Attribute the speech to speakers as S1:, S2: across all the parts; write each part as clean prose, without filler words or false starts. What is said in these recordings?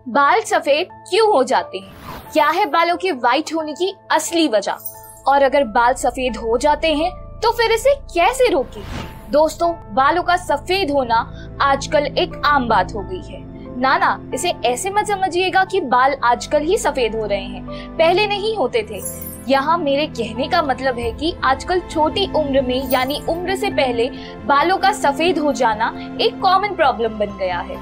S1: बाल सफेद क्यों हो जाते हैं? क्या है बालों के व्हाइट होने की असली वजह? और अगर बाल सफेद हो जाते हैं तो फिर इसे कैसे रोकें? दोस्तों, बालों का सफेद होना आजकल एक आम बात हो गई है। ना, इसे ऐसे मत समझिएगा कि बाल आजकल ही सफेद हो रहे हैं, पहले नहीं होते थे। यहाँ मेरे कहने का मतलब है कि आजकल छोटी उम्र में यानी उम्र से पहले बालों का सफेद हो जाना एक कॉमन प्रॉब्लम बन गया है।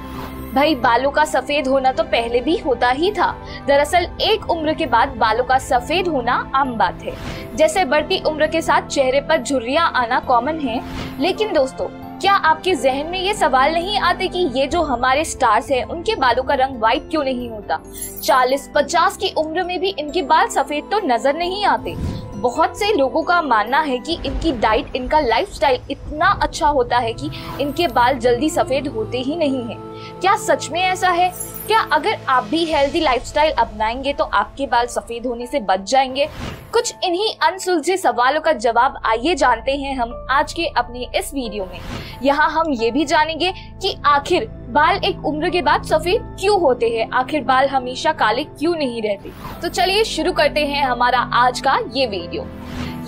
S1: भाई, बालों का सफेद होना तो पहले भी होता ही था। दरअसल एक उम्र के बाद बालों का सफेद होना आम बात है। जैसे बढ़ती उम्र के साथ चेहरे पर झुर्रियां आना कॉमन है। लेकिन दोस्तों, क्या आपके जहन में ये सवाल नहीं आते कि ये जो हमारे स्टार्स हैं उनके बालों का रंग व्हाइट क्यों नहीं होता? 40-50 की उम्र में भी इनके बाल सफेद तो नजर नहीं आते। बहुत से लोगों का मानना है कि इनकी डाइट, इनका लाइफस्टाइल इतना अच्छा होता है कि इनके बाल जल्दी सफेद होते ही नहीं हैं। क्या सच में ऐसा है? क्या अगर आप भी हेल्दी लाइफस्टाइल अपनाएंगे तो आपके बाल सफेद होने से बच जाएंगे? कुछ इन्हीं अनसुलझे सवालों का जवाब आइए जानते हैं हम आज के अपने इस वीडियो में। यहाँ हम ये भी जानेंगे कि आखिर बाल एक उम्र के बाद सफेद क्यों होते हैं, आखिर बाल हमेशा काले क्यों नहीं रहते। तो चलिए शुरू करते हैं हमारा आज का ये वीडियो।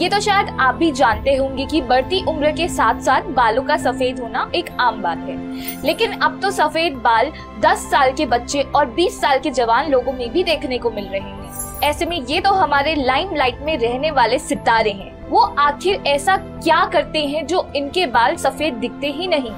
S1: ये तो शायद आप भी जानते होंगे कि बढ़ती उम्र के साथ साथ बालों का सफेद होना एक आम बात है। लेकिन अब तो सफेद बाल 10 साल के बच्चे और 20 साल के जवान लोगों में भी देखने को मिल रहे हैं। ऐसे में ये तो हमारे लाइमलाइट में रहने वाले सितारे हैं। वो आखिर ऐसा क्या करते हैं जो इनके बाल सफेद दिखते ही नहीं?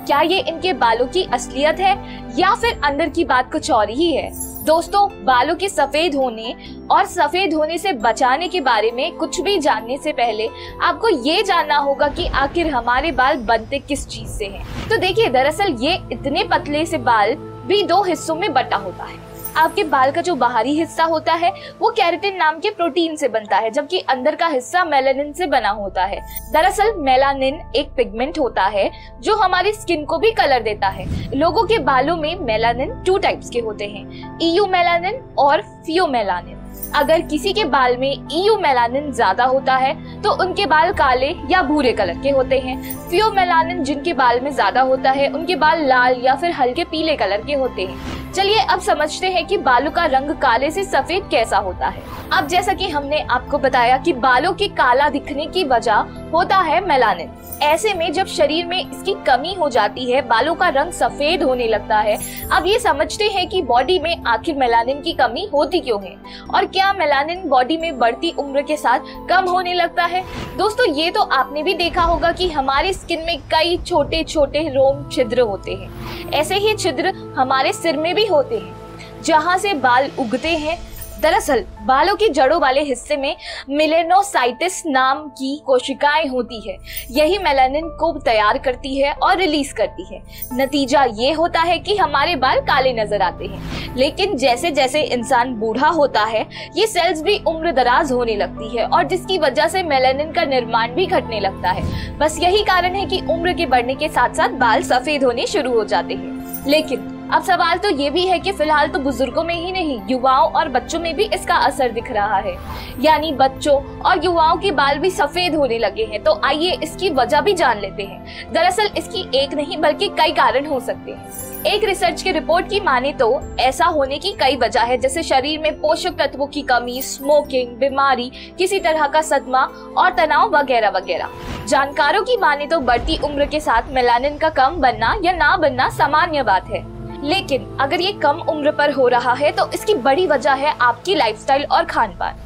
S1: क्या ये इनके बालों की असलियत है या फिर अंदर की बात कुछ और ही है? दोस्तों, बालों के सफेद होने और सफेद होने से बचाने के बारे में कुछ भी जानने से पहले आपको ये जानना होगा कि आखिर हमारे बाल बनते किस चीज से हैं। तो देखिए, दरअसल ये इतने पतले से बाल भी 2 हिस्सों में बटा होता है। आपके बाल का जो बाहरी हिस्सा होता है वो केराटिन नाम के प्रोटीन से बनता है, जबकि अंदर का हिस्सा मेलानिन से बना होता है। दरअसल मेलानिन एक पिगमेंट होता है जो हमारी स्किन को भी कलर देता है। लोगों के बालों में मेलानिन 2 टाइप्स के होते हैं, ईयू मेलानिन और फियोमेलानिन। अगर किसी के बाल में ईयू मेलानिन ज्यादा होता है तो उनके बाल काले या भूरे कलर के होते हैं। फियोमेलानिन जिनके बाल में ज्यादा होता है उनके बाल लाल या फिर हल्के पीले कलर के होते हैं। चलिए अब समझते हैं कि बालों का रंग काले से सफेद कैसा होता है। अब जैसा कि हमने आपको बताया कि बालों के काला दिखने की वजह होता है मेलानिन। ऐसे में जब शरीर में इसकी कमी हो जाती है, बालों का रंग सफेद होने लगता है। अब ये समझते हैं कि बॉडी में आखिर मेलानिन की कमी होती क्यों है और क्या मेलानिन बॉडी में बढ़ती उम्र के साथ कम होने लगता है। दोस्तों, ये तो आपने भी देखा होगा कि हमारी स्किन में कई छोटे छोटे रोम छिद्र होते हैं। ऐसे ही छिद्र हमारे सिर में भी होते हैं जहाँ से बाल उगते हैं। दरअसल बालों की जड़ों वाले हिस्से में मेलेनोसाइटिस नाम की कोशिकाएं होती है। यही मेलानिन को तैयार करती है और रिलीज करती है। नतीजा ये होता है कि हमारे बाल काले नजर आते हैं। लेकिन जैसे जैसे इंसान बूढ़ा होता है ये सेल्स भी उम्र दराज होने लगती है और जिसकी वजह से मेलानिन का निर्माण भी घटने लगता है। बस यही कारण है कि उम्र के बढ़ने के साथ साथ बाल सफेद होने शुरू हो जाते हैं। लेकिन अब सवाल तो ये भी है कि फिलहाल तो बुजुर्गों में ही नहीं, युवाओं और बच्चों में भी इसका असर दिख रहा है। यानी बच्चों और युवाओं के बाल भी सफेद होने लगे हैं। तो आइए इसकी वजह भी जान लेते हैं। दरअसल इसकी एक नहीं बल्कि कई कारण हो सकते हैं। एक रिसर्च की रिपोर्ट की माने तो ऐसा होने की कई वजह है, जैसे शरीर में पोषक तत्वों की कमी, स्मोकिंग, बीमारी, किसी तरह का सदमा और तनाव वगैरह वगैरह। जानकारों की माने तो बढ़ती उम्र के साथ मेलानिन का कम बनना या ना बनना सामान्य बात है। लेकिन अगर ये कम उम्र पर हो रहा है तो इसकी बड़ी वजह है आपकी लाइफस्टाइल और खान-पान।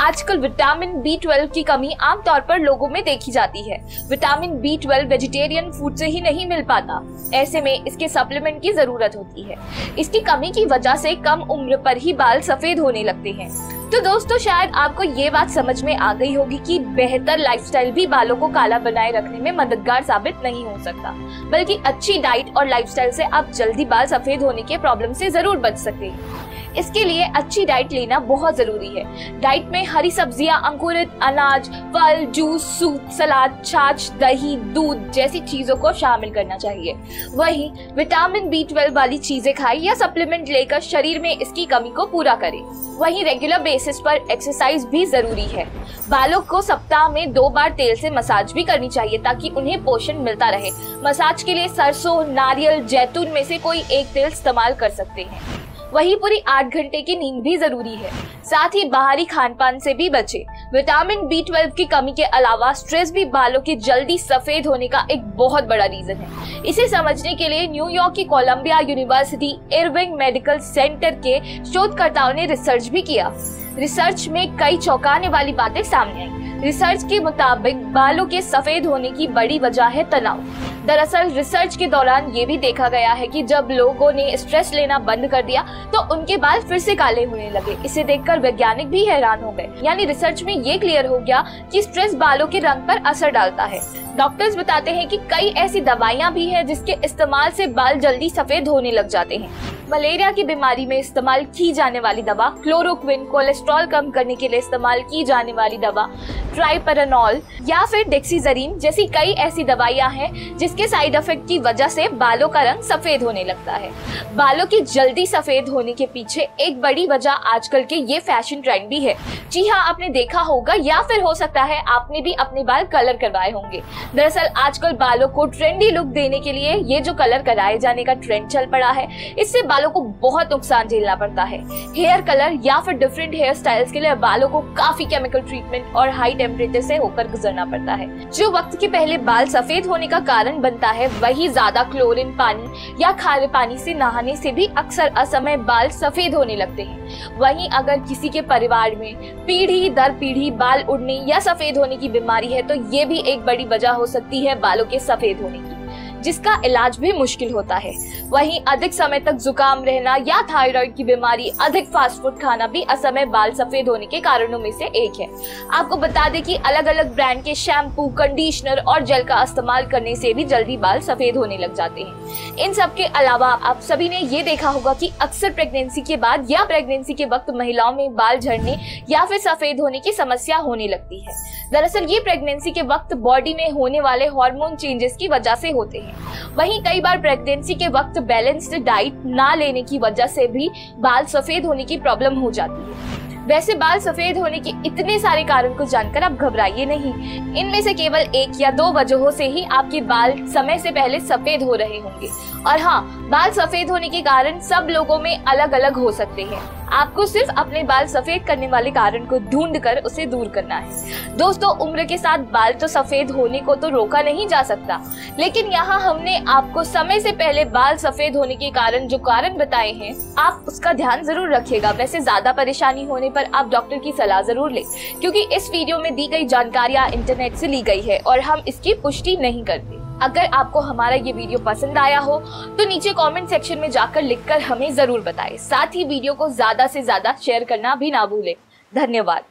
S1: आजकल विटामिन B12 की कमी आमतौर पर लोगों में देखी जाती है। विटामिन B12 वेजिटेरियन फूड से ही नहीं मिल पाता। ऐसे में इसके सप्लीमेंट की जरूरत होती है। इसकी कमी की वजह से कम उम्र पर ही बाल सफेद होने लगते हैं। तो दोस्तों, शायद आपको ये बात समझ में आ गई होगी कि बेहतर लाइफस्टाइल भी बालों को काला बनाए रखने में मददगार साबित नहीं हो सकता, बल्कि अच्छी डाइट और लाइफस्टाइल से आप जल्दी बाल सफेद होने के प्रॉब्लम से जरूर बच सकते हैं। इसके लिए अच्छी डाइट लेना बहुत जरूरी है। डाइट में हरी सब्जियां, अंकुरित अनाज, फल, जूस, सूप, सलाद, छाछ, दही, दूध जैसी चीजों को शामिल करना चाहिए। वहीं विटामिन B12 वाली चीजें खाएं या सप्लीमेंट लेकर शरीर में इसकी कमी को पूरा करें। वहीं रेगुलर बेसिस पर एक्सरसाइज भी जरूरी है। बालों को सप्ताह में 2 बार तेल से मसाज भी करनी चाहिए ताकि उन्हें पोषण मिलता रहे। मसाज के लिए सरसों, नारियल, जैतून में से कोई एक तेल इस्तेमाल कर सकते हैं। वहीं पूरी 8 घंटे की नींद भी जरूरी है। साथ ही बाहरी खान पान से भी बचे। विटामिन B12 की कमी के अलावा स्ट्रेस भी बालों के जल्दी सफेद होने का एक बहुत बड़ा रीजन है। इसे समझने के लिए न्यूयॉर्क की Columbia University Irving Medical Center के शोधकर्ताओं ने रिसर्च भी किया। रिसर्च में कई चौंकाने वाली बातें सामने आई। रिसर्च के मुताबिक बालों के सफेद होने की बड़ी वजह है तनाव। दरअसल रिसर्च के दौरान ये भी देखा गया है कि जब लोगों ने स्ट्रेस लेना बंद कर दिया तो उनके बाल फिर से काले होने लगे। इसे देखकर वैज्ञानिक भी हैरान हो गए। यानी रिसर्च में ये क्लियर हो गया कि स्ट्रेस बालों के रंग पर असर डालता है। डॉक्टर्स बताते हैं कि कई ऐसी दवाइयां भी हैं जिसके इस्तेमाल से बाल जल्दी सफेद होने लग जाते हैं। मलेरिया की बीमारी में इस्तेमाल की जाने वाली दवा क्लोरोक्विन, कोलेस्ट्रॉल कम करने के लिए इस्तेमाल की जाने वाली दवा ट्राइपरानोल या फिर डेक्सीजरीन जैसी कई ऐसी दवाइयां हैं जिसके साइड इफेक्ट की वजह से बालों का रंग सफेद होने लगता है। बालों की जल्दी सफेद होने के पीछे एक बड़ी वजह आजकल के ये फैशन ट्रेंड भी है। जी हाँ, आपने देखा होगा या फिर हो सकता है आपने भी अपने बाल कलर करवाए होंगे। दरअसल आजकल बालों को ट्रेंडी लुक देने के लिए ये जो कलर कराए जाने का ट्रेंड चल पड़ा है, इससे बालों को बहुत नुकसान झेलना पड़ता है। हेयर कलर या फिर डिफरेंट हेयर स्टाइल्स के लिए बालों को काफी केमिकल ट्रीटमेंट और हाई टेम्परेचर से होकर गुजरना पड़ता है। जो वक्त के पहले बाल सफेद होने का कारण बनता है, वही ज्यादा क्लोरीन पानी या खारे पानी से नहाने से भी अक्सर असमय बाल सफेद होने लगते हैं। वहीं अगर किसी के परिवार में पीढ़ी दर पीढ़ी बाल उड़ने या सफेद होने की बीमारी है तो ये भी एक बड़ी वजह हो सकती है बालों के सफेद होने की, जिसका इलाज भी मुश्किल होता है। वहीं अधिक समय तक जुकाम रहना या थायराइड की बीमारी, अधिक फास्ट फूड खाना भी असमय बाल सफेद होने के कारणों में से एक है। आपको बता दें कि अलग अलग ब्रांड के शैम्पू, कंडीशनर और जेल का इस्तेमाल करने से भी जल्दी बाल सफेद होने लग जाते हैं। इन सब के अलावा आप सभी ने ये देखा होगा कि अक्सर प्रेगनेंसी के बाद या प्रेगनेंसी के वक्त महिलाओं में बाल झड़ने या फिर सफेद होने की समस्या होने लगती है। दरअसल ये प्रेगनेंसी के वक्त बॉडी में होने वाले हार्मोन चेंजेस की वजह से होते हैं। वहीं कई बार प्रेगनेंसी के वक्त बैलेंस्ड डाइट ना लेने की वजह से भी बाल सफेद होने की प्रॉब्लम हो जाती है। वैसे बाल सफेद होने के इतने सारे कारण को जानकर आप घबराइए नहीं। इनमें से केवल एक या दो वजहों से ही आपके बाल समय से पहले सफेद हो रहे होंगे। और हाँ, बाल सफेद होने के कारण सब लोगों में अलग अलग हो सकते हैं। आपको सिर्फ अपने बाल सफेद करने वाले कारण को ढूंढकर उसे दूर करना है। दोस्तों, उम्र के साथ बाल तो सफेद होने को तो रोका नहीं जा सकता, लेकिन यहाँ हमने आपको समय से पहले बाल सफेद होने के कारण जो कारण बताए हैं, आप उसका ध्यान जरूर रखिएगा। वैसे ज्यादा परेशानी होने पर आप डॉक्टर की सलाह जरूर लें, क्योंकि इस वीडियो में दी गई जानकारियाँ इंटरनेट से ली गई है और हम इसकी पुष्टि नहीं करते। अगर आपको हमारा ये वीडियो पसंद आया हो तो नीचे कमेंट सेक्शन में जाकर लिखकर हमें जरूर बताएं। साथ ही वीडियो को ज्यादा से ज्यादा शेयर करना भी ना भूलें। धन्यवाद।